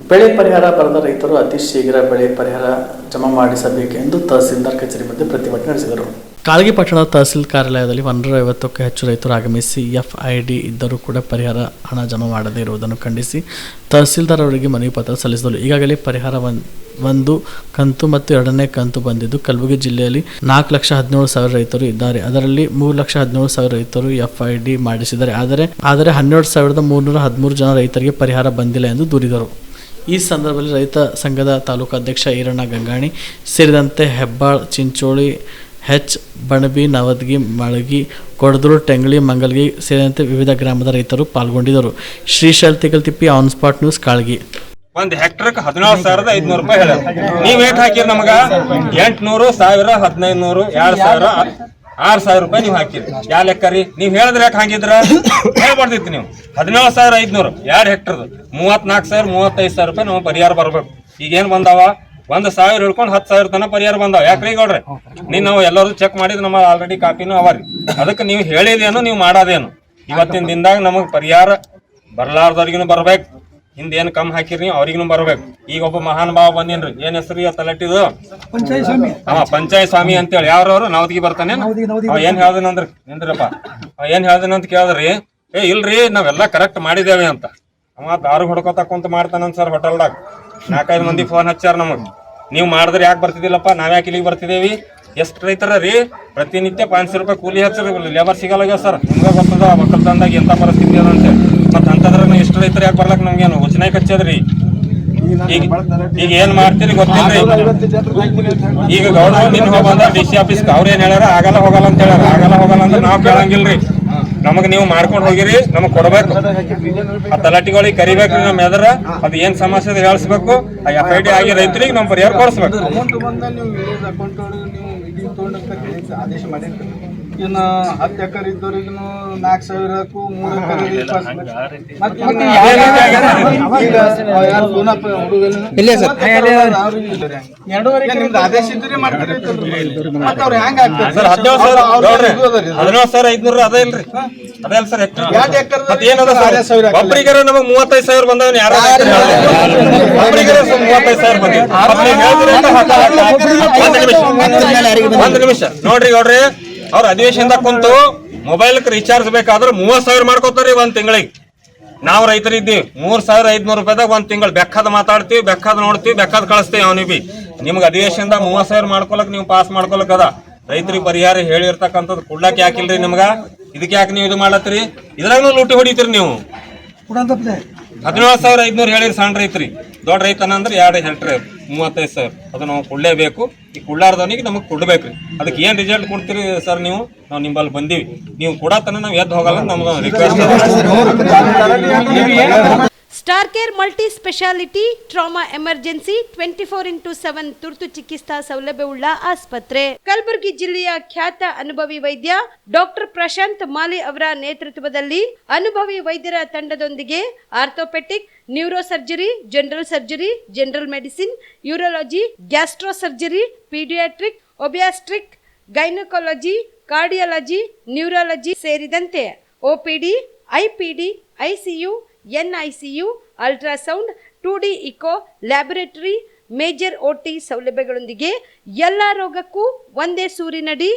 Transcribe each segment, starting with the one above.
ಬೆಳೆ ಪರಿಹಾರ ಬರದ ರೈತರು ಅತಿ ಶೀಘ್ರ ಬೆಳೆ ಪರಿಹಾರ ಜಮಾ ಮಾಡಿಸಬೇಕೆಂದು ತಹಸೀಲ್ದಾರ್ ಕಚೇರಿ ಮುಂದೆ ಪ್ರತಿಭಟನೆ ನಡೆಸಿದರು. ಕಾಳಗಿ ಪಟ್ಟಣದ ತಹಸೀಲ್ ಕಾರ್ಯಾಲಯದಲ್ಲಿ 150ಕ್ಕೂ ಹೆಚ್ಚು ರೈತರು ಆಗಮಿಸಿ FID ಇದ್ದರೂ ಕೂಡ ಪರಿಹಾರ ಹಣ ಜಮಾ ಮಾಡದೇ ಇರುವುದನ್ನು ಖಂಡಿಸಿ ತಹಸೀಲ್ದಾರ್ ಅವರಿಗೆ ಮನವಿ ಪತ್ರ ಸಲ್ಲಿಸಿದರು. ಈಗಾಗಲೇ ಪರಿಹಾರ ಒಂದು ಕಂತು ಮತ್ತು ಎರಡನೇ ಕಂತು ಬಂದಿದ್ದು ಕಲಬುರಗಿ ಜಿಲ್ಲೆಯಲ್ಲಿ 4,17,000 ರೈತರು ಇದ್ದಾರೆ. ಅದರಲ್ಲಿ 3,17,000 ರೈತರು FID ಮಾಡಿಸಿದ್ದಾರೆ. ಆದರೆ 12,313 ಜನ ರೈತರಿಗೆ ಪರಿಹಾರ ಬಂದಿಲ್ಲ ಎಂದು ದೂರಿದರು. ಈ ಸಂದರ್ಭದಲ್ಲಿ ರೈತ ಸಂಘದ ತಾಲೂಕು ಅಧ್ಯಕ್ಷ ಈರಣ್ಣ ಗಂಗಾಣಿ ಸೇರಿದಂತೆ ಹೆಬ್ಬಾಳ್, ಚಿಂಚೋಳಿ, ಬಣಬಿ, ನವದಗಿ, ಮಳಗಿ, ಕೊಡದೂರು, ಟೆಂಗಳಿ, ಮಂಗಲ್ಗಿ ಸೇರಿದಂತೆ ವಿವಿಧ ಗ್ರಾಮದ ರೈತರು ಪಾಲ್ಗೊಂಡಿದ್ದರು. Shrishail Tigaltippi, on spot news, Kalagi. ಒಂದು ಹೆಕ್ಟರ್ಗೆ 14,500 ರೂಪಾಯಿ ಹೇಳ. ನೀವ್ ಏಟ್ ಹಾಕಿರಿ ನಮಗ 800, 1000, 1500, 2,000, 6,000 ರೂಪಾಯಿ ನೀವು ಹಾಕಿರಿ. ಯಾವ ಲೆಕ್ಕ ರೀ? ನೀವ್ ಹೇಳಿದ್ರೆ ಯಾಕೆ ಹಾಕಿದ್ರ ಹೇಳ್ಬಾರ್ದಿತ್ತು. ನೀವು 14,500 2 ಹೆಕ್ಟರ್ 34,000, 35,000 ರೂಪಾಯಿ ನಮಗೆ ಪರಿಹಾರ ಬರ್ಬೇಕು. ಈಗೇನ್ ಬಂದಾವ 1,000 ಹಿಡ್ಕೊಂಡು 10,000 ತನಕ ಪರಿಹಾರ ಬಂದಾವ. ಯಾಕ್ರಿ ಗೌಡ್ರೆ? ನಾವು ಎಲ್ಲರೂ ಚೆಕ್ ಮಾಡಿದ್ ನಮ್ಮ ಆಲ್ರೆಡಿ ಕಾಪಿನೂ ಅವರಿ. ಅದಕ್ಕೆ ನೀವು ಹೇಳಿದೇನು, ನೀವು ಮಾಡೋದೇನು? ಇವತ್ತಿನ ದಿನದಾಗ ನಮಗ್ ಪರಿಹಾರ ಬರ್ಲಾರ್ದವ್ರಿಗೂ ಬರ್ಬೇಕು. ಹಿಂದೇನು ಕಮ್ಮಿ ಹಾಕಿರಿ ಅವ್ರಿಗೂ ಬರ್ಬೇಕು. ಈಗ ಒಬ್ಬ ಮಹಾನ್ ಭಾವ ಬಂದೇನ್ರಿ, ಏನ್ ಹೆಸರು ತಲೆಟ್ಟಿದು? ಪಂಚಾಯತ್ ಸ್ವಾಮಿ ಅಂತೇಳಿ. ಯಾವ್ರವ್ರು ನವದಗಿ ಬರ್ತಾನೆ. ಏನ್ ಹೇಳ್ದನಂದ್ರಿ ನಿಂದ್ರಪ್ಪ, ಏನ್ ಹೇಳ್ದನಂತ ಕೇಳಿದ್ರಿ? ಇಲ್ರಿ ನಾವೆಲ್ಲಾ ಕರೆಕ್ಟ್ ಮಾಡಿದೇವೆ ಅಂತ. ಅವ ದಾರು ಹೊಡ್ಕೋತ ಕುಂತ ಮಾಡ್ತಾನಂತ ಸರ್ ಹೋಟೆಲ್ದಾಗ. 4-5 ಮಂದಿ ಫೋನ್ ಹಚ್ಚಾರ ನಮಗ್. ನೀವು ಮಾಡಿದ್ರೆ ಯಾಕೆ ಬರ್ತಿದ್ದಿಲ್ಲಪ್ಪ, ನಾವ್ಯಾಕೆ ಇಲ್ಲಿಗೆ ಬರ್ತಿದ್ದೇವಿ? ಎಷ್ಟು ರೈತರ ರೀ ಪ್ರತಿನಿತ್ಯ 500 ರೂಪಾಯಿ ಕೂಲಿ ಹಚ್ಚರಿ, ಲೇಬರ್ ಸಿಗಲ್ಲ ಸರ್. ನಿಮ್ಗೆ ಗೊತ್ತದ ಒಕ್ಕಲ್ತನದಾಗ ಎಂತ ಪರಿಸ್ಥಿತಿ ಅದ ಅಂತೇಳಿ. ಮತ್ ಅಂತಂದ್ರೆ ಎಷ್ಟು ರೈತರು ಯಾಕೆ ಬರ್ಲಕ್ ನಮ್ಗೇನು ಉಚನಾಯ್ ಹಚ್ಚದ್ರಿ? ಈಗ ಏನ್ ಮಾಡ್ತೀರಿ ಗೊತ್ತಿಲ್ರಿ. ಈಗ ಗೌಡ್ರು ನಿನ್ನ ಬಂದ DC ಆಫೀಸ್ಗೆ ಅವ್ರ ಏನ್ ಹೇಳ್ಯಾರ, ಆಗಲ್ಲ ಹೋಗಲ್ಲ ಅಂತ ಹೇಳ್ಯಾರ. ಆಗಲ್ಲ ಹೋಗಲ್ಲ ಅಂದ್ರೆ ನಾವ್ ಕೇಳಂಗಿಲ್ರಿ. ನಮಗ್ ನೀವು ಮಾಡ್ಕೊಂಡು ಹೋಗಿರಿ, ನಮಗ್ ಕೊಡ್ಬೇಕು. ಆ ತಲಾಟಿಗಳಿಗೆ ಕರಿಬೇಕ್ರಿ. ನಮ್ ಎದ್ರ ಅದ್ ಏನ್ ಸಮಸ್ಯೆ ಹೇಳ್ಸ್ಬೇಕು. ಆ FID ಆಗಿ ರೈತರಿಗೆ ನಮ್ ಪರಿಹಾರ ಕೊಡಿಸ್ಬೇಕು. ಆದೇಶ ಮಾಡಿರ್ತೀವಿ. ಇನ್ನು 10 ಎಕರೆ ಇದ್ದವ್ರಿಗೂ 4,000ಕ್ಕೂ 3 ಆದೇಶ ಇದ್ರೆ ಮಾಡ್ತಾರೆ. 17,500 ಅದ ಇಲ್ರಿ? ಅದಲ್ಲ ಸರ್ ಒಬ್ಬರಿಗಾರ ನಮಗ್ 35,000 ಬಂದವನ್ ಯಾರು? ಒಬ್ಬರಿಗಾರ 35,000 ಬಂದಿದೆ. ಒಂದ್ ನಿಮಿಷ ನೋಡ್ರಿ ಗೌಡ್ರಿ, ಅವ್ರ ಅಧಿವೇಶನದಾಗ ಕುಂತು ಮೊಬೈಲ್ ರೀಚಾರ್ಜ್ ಬೇಕಾದ್ರೆ 30,000 ಮಾಡ್ಕೋತಾರಿ ಒಂದ್ ತಿಂಗಳಿಗೆ. ನಾವ್ ರೈತರಿದ್ದೀವಿ 3,500 ರೂಪಾಯಿದಾಗ ಒಂದ್ ತಿಂಗಳು ಬೆಕ್ಕದ ಮಾತಾಡ್ತೀವಿ, ಬೆಕ್ಕದ ನೋಡ್ತೀವಿ, ಬೆಕ್ಕದ ಕಳಿಸ್ತೀವಿ. ಅವ್ನಿಗೆ ಬಿ ನಿಮ್ಗೆ ಅಧಿವೇಶನದಾಗ 30,000 ಮಾಡ್ಕೊಳಕ್ ನೀವು ಪಾಸ್ ಮಾಡ್ಕೊಳಕ್ ಅದ. ರೈತರಿಗೆ ಪರಿಹಾರ ಹೇಳಿರ್ತಕ್ಕಂಥದ್ದು ಕೊಡ್ಲಾಕ್ ಯಾಕಿಲ್ರಿ ನಿಮ್ಗ? ಇದಕ್ಕೆ ಯಾಕೆ ನೀವು ಇದು ಮಾಡತ್ರಿ? ಇದ್ರಾಗ ಲೂಟಿ ಹೊಡಿತೀರಿ ನೀವು. 17,500 ಹೇಳಿರಿ ಸಣ್ಣ ರೈತ್ರಿ. ದೊಡ್ಡ ರೈತನ ಅಂದ್ರೆ 2 ಹೆಕ್ಟರ್ 35,000 ಅದು ನಾವು ಕೊಡ್ಲೇಬೇಕು. ಈ ಕೊಡ್ಲಾರ್ದವನಿಗೆ ನಮಗೆ ಕೊಡ್ಬೇಕ್ರಿ. ಅದಕ್ಕೆ ಏನ್ ರಿಸಲ್ಟ್ ಕೊಡ್ತೀರಿ ಸರ್ ನೀವು? ನಾವು ನಿಂಬಲ್ಲಿ ಬಂದೀವಿ, ನೀವು ಕೊಡತನ ನಾವು ಎದ್ದು ಹೋಗಲ್ಲ ನಮ್ಗೆ request. Star care multi speciality trauma emergency 24x7 ತುರ್ತು ಚಿಕಿತ್ಸಾ ಸೌಲಭ್ಯವುಳ್ಳ ಆಸ್ಪತ್ರೆ. ಕಲಬುರಗಿ ಜಿಲ್ಲೆಯ ಖ್ಯಾತ ಅನುಭವಿ ವೈದ್ಯ ಡಾಕ್ಟರ್ ಪ್ರಶಾಂತ್ ಮಾಲಿ ಅವರ ನೇತೃತ್ವದಲ್ಲಿ ಅನುಭವಿ ವೈದ್ಯರ ತಂಡದೊಂದಿಗೆ orthopaedic, neuro surgery, general surgery, general medicine, urology, gastro surgery, paediatric, obstetric, gynaecology, cardiology, neurology ಸೇರಿದಂತೆ OPD, IPD, ICU, NICU, ultrasound, 2D echo, laboratory, major OT ಸೌಲಭ್ಯಗಳೊಂದಿಗೆ ಎಲ್ಲ ರೋಗಕ್ಕೂ ಒಂದೇ ಸೂರಿನಡಿ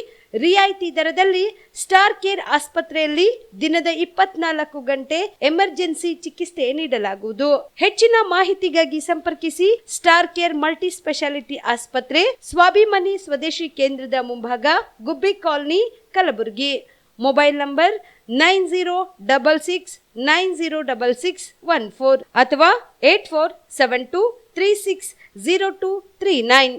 ರಿಯಾಯಿತಿ ದರದಲ್ಲಿ ಸ್ಟಾರ್ ಕೇರ್ ಆಸ್ಪತ್ರೆಯಲ್ಲಿ ದಿನದ 24 ಗಂಟೆ ಎಮರ್ಜೆನ್ಸಿ ಚಿಕಿತ್ಸೆ ನೀಡಲಾಗುವುದು. ಹೆಚ್ಚಿನ ಮಾಹಿತಿಗಾಗಿ ಸಂಪರ್ಕಿಸಿ ಸ್ಟಾರ್ ಕೇರ್ ಮಲ್ಟಿ ಸ್ಪೆಷಾಲಿಟಿ ಆಸ್ಪತ್ರೆ, ಸ್ವಾಭಿಮಾನಿ ಸ್ವದೇಶಿ ಕೇಂದ್ರದ ಮುಂಭಾಗ, ಗುಬ್ಬಿ ಕಾಲನಿ, ಕಲಬುರಗಿ. ಮೊಬೈಲ್ ನಂಬರ್ 9066906614 ಅಥವಾ 8472360239.